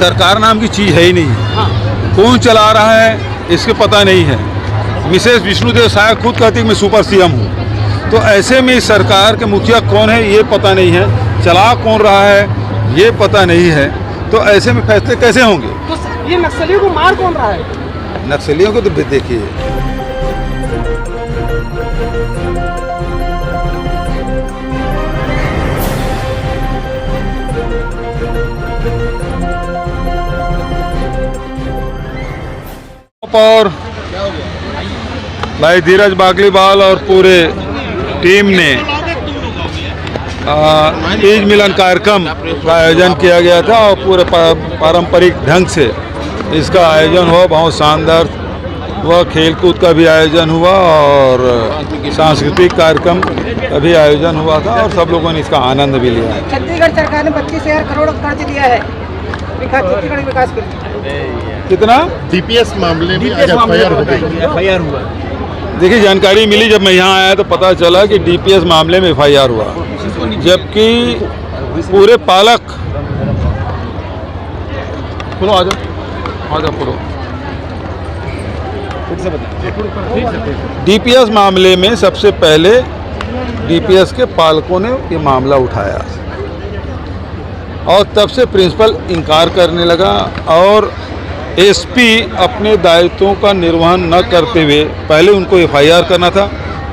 सरकार नाम की चीज़ है ही नहीं। हाँ। कौन चला रहा है इसके पता नहीं है। मिसेस विष्णुदेव साय खुद कहती है मैं सुपर सीएम हूँ। तो ऐसे में इस सरकार के मुखिया कौन है ये पता नहीं है, चला कौन रहा है ये पता नहीं है। तो ऐसे में फैसले कैसे होंगे? तो ये नक्सलियों को मार कौन रहा है? नक्सलियों को तो देखिए, और भाई धीरज बागलीवाल और पूरे टीम ने तीज मिलन कार्यक्रम का आयोजन किया गया था और पूरे पारंपरिक ढंग से इसका आयोजन हुआ। बहुत शानदार हुआ, खेलकूद का भी आयोजन हुआ और सांस्कृतिक कार्यक्रम का भी आयोजन हुआ था और सब लोगों ने इसका आनंद भी लिया। छत्तीसगढ़ सरकार ने 25,000 करोड़ कर्ज दिया है छत्तीसगढ़ विकास के लिए। कितना? डीपीएस मामले में एफआईआर हुआ। देखिए, जानकारी मिली जब मैं यहाँ आया तो पता चला कि डीपीएस मामले में एफआईआर हुआ, जबकि पूरे पालक खोलो, आ जाओ खोलो। डीपीएस मामले में सबसे पहले डीपीएस के पालकों ने ये मामला उठाया और तब से प्रिंसिपल इनकार करने लगा और एसपी अपने दायित्वों का निर्वहन न करते हुए पहले उनको एफआईआर करना था।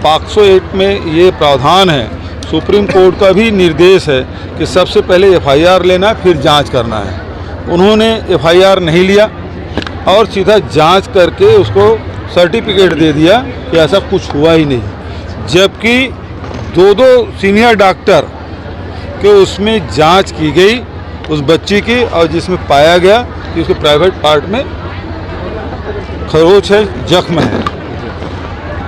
पॉक्सो एक्ट में ये प्रावधान है, सुप्रीम कोर्ट का भी निर्देश है कि सबसे पहले एफआईआर लेना फिर जांच करना है। उन्होंने एफआईआर नहीं लिया और सीधा जांच करके उसको सर्टिफिकेट दे दिया कि ऐसा कुछ हुआ ही नहीं, जबकि दो सीनियर डॉक्टर के उसमें जांच की गई उस बच्ची की और जिसमें पाया गया कि उसके प्राइवेट पार्ट में खरोच है, जख्म है।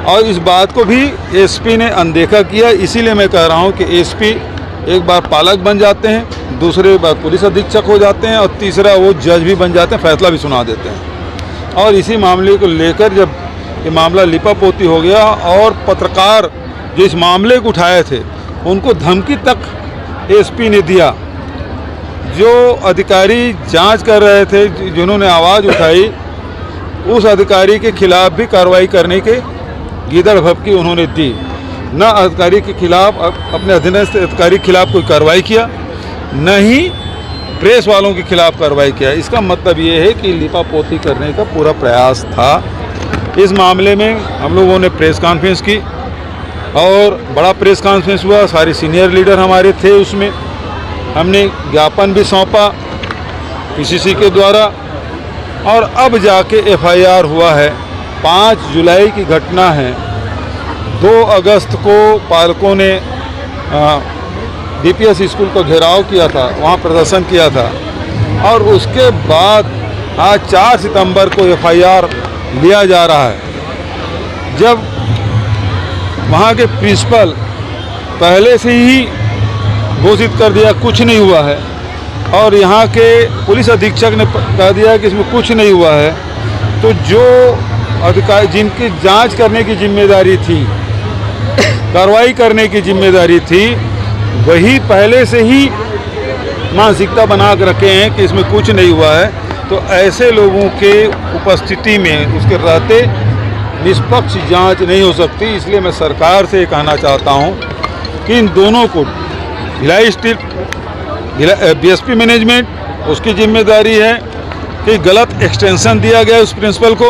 और इस बात को भी एसपी ने अनदेखा किया। इसीलिए मैं कह रहा हूं कि एसपी एक बार पालक बन जाते हैं, दूसरे बार पुलिस अधीक्षक हो जाते हैं और तीसरा वो जज भी बन जाते हैं, फैसला भी सुना देते हैं। और इसी मामले को लेकर जब ये मामला लिपापोती हो गया और पत्रकार जो इस मामले को उठाए थे उनको धमकी तक एसपी ने दिया। जो अधिकारी जांच कर रहे थे, जिन्होंने आवाज़ उठाई, उस अधिकारी के खिलाफ भी कार्रवाई करने के गीदड़ भपकी उन्होंने दी। न अधिकारी के खिलाफ, अपने अधीनस्थ अधिकारी के खिलाफ कोई कार्रवाई किया, न ही प्रेस वालों के खिलाफ कार्रवाई किया। इसका मतलब ये है कि लिपापोती करने का पूरा प्रयास था। इस मामले में हम लोगों ने प्रेस कॉन्फ्रेंस की और बड़ा प्रेस कॉन्फ्रेंस हुआ। सारे सीनियर लीडर हमारे थे उसमें। हमने ज्ञापन भी सौंपा पीसीसी के द्वारा और अब जाके एफआईआर हुआ है। 5 जुलाई की घटना है। 2 अगस्त को पालकों ने डीपीएस स्कूल का घेराव किया था, वहाँ प्रदर्शन किया था और उसके बाद आज 4 सितंबर को एफआईआर लिया जा रहा है। जब वहाँ के प्रिंसिपल पहले से ही घोषित कर दिया कुछ नहीं हुआ है और यहाँ के पुलिस अधीक्षक ने कह दिया कि इसमें कुछ नहीं हुआ है, तो जो अधिकारी जिनकी जांच करने की जिम्मेदारी थी, कार्रवाई करने की जिम्मेदारी थी, वही पहले से ही मानसिकता बना के रखे हैं कि इसमें कुछ नहीं हुआ है। तो ऐसे लोगों के उपस्थिति में, उसके रहते निष्पक्ष जांच नहीं हो सकती। इसलिए मैं सरकार से कहना चाहता हूं कि इन दोनों को, भिलाई स्टील बीएसपी मैनेजमेंट, उसकी जिम्मेदारी है कि गलत एक्सटेंशन दिया गया उस प्रिंसिपल को,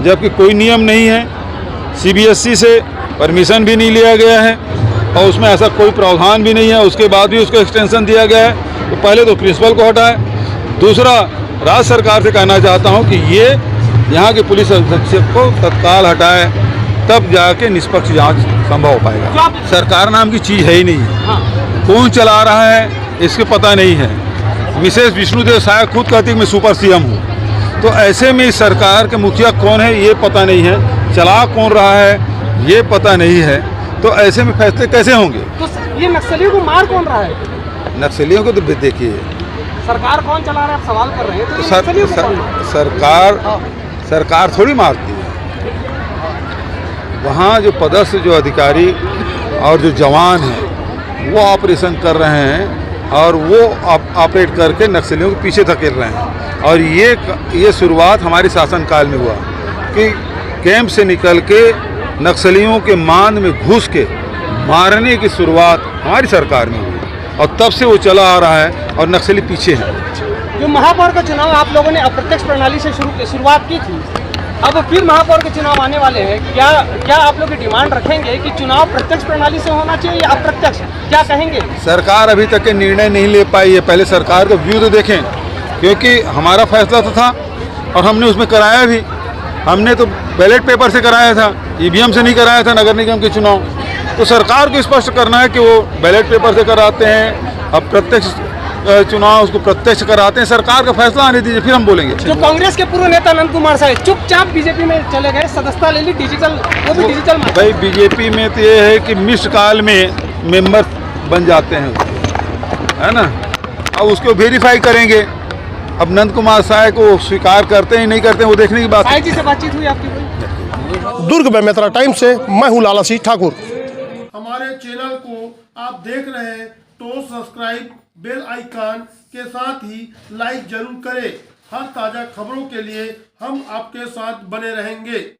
जबकि कोई नियम नहीं है। सीबीएसई से परमिशन भी नहीं लिया गया है और उसमें ऐसा कोई प्रावधान भी नहीं है, उसके बाद भी उसको एक्सटेंशन दिया गया है। तो पहले तो प्रिंसिपल को हटाए। दूसरा, राज्य सरकार से कहना चाहता हूं कि ये यहाँ के पुलिस अधीक्षक को तत्काल हटाए, तब जाके निष्पक्ष जांच संभव हो पाएगा। सरकार नाम की चीज़ है ही नहीं। कौन चला रहा है इसके पता नहीं है। मिसेस विष्णुदेव साय खुद कहती है मैं सुपर सीएम हूँ। तो ऐसे में इस सरकार के मुखिया कौन है ये पता नहीं है, चला कौन रहा है ये पता नहीं है। तो ऐसे में फैसले कैसे होंगे? तो ये नक्सलियों को मार कौन रहा है? नक्सलियों को तो देखिए, सरकार कौन चला रहा है, आप सवाल कर रहे हैं। तो सरकार थोड़ी मारती है। वहाँ जो पदस्थ जो अधिकारी और जो जवान हैं वो ऑपरेशन कर रहे हैं और वो ऑपरेट करके नक्सलियों के पीछे धकेल रहे हैं। और ये शुरुआत हमारे शासनकाल में हुआ कि कैंप से निकल के नक्सलियों के मान में घुस के मारने की शुरुआत हमारी सरकार में हुई और तब से वो चला आ रहा है और नक्सली पीछे हैं। जो महापौर का चुनाव आप लोगों ने अप्रत्यक्ष प्रणाली से शुरुआत की थी, अब फिर महापौर के चुनाव आने वाले हैं, क्या आप लोग डिमांड रखेंगे कि चुनाव प्रत्यक्ष प्रणाली से होना चाहिए या अप्रत्यक्ष? क्या कहेंगे? सरकार अभी तक के निर्णय नहीं ले पाई है। पहले सरकार का व्यू तो देखें, क्योंकि हमारा फैसला तो था और हमने उसमें कराया भी। हमने तो बैलेट पेपर से कराया था, ईवीएम से नहीं कराया था नगर निगम के चुनाव। तो सरकार को स्पष्ट करना है कि वो बैलेट पेपर से कराते हैं, अब प्रत्यक्ष चुनाव उसको प्रत्यक्ष कराते हैं। सरकार का फैसला आने दीजिए, फिर हम बोलेंगे। जो कांग्रेस के पूर्व नेता नंद कुमार साहब चुपचाप बीजेपी में चले गए, सदस्यता ले ली, वो भी डिजिटल। भाई बीजेपी में तो ये है कि मिस्ड कॉल में मेंबर बन जाते हैं, है ना। अब उसको वेरीफाई करेंगे। अब नंद कुमार साय को स्वीकार करते हैं नहीं करते हैं वो देखने की बात है। साय जी से बातचीत हुई आपकी? दुर्ग में मेत्रा टाइम्स से मैं हूं लाला सिंह ठाकुर। हमारे चैनल को आप देख रहे हैं तो सब्सक्राइब, बेल आइकन के साथ ही लाइक जरूर करें। हर ताज़ा खबरों के लिए हम आपके साथ बने रहेंगे।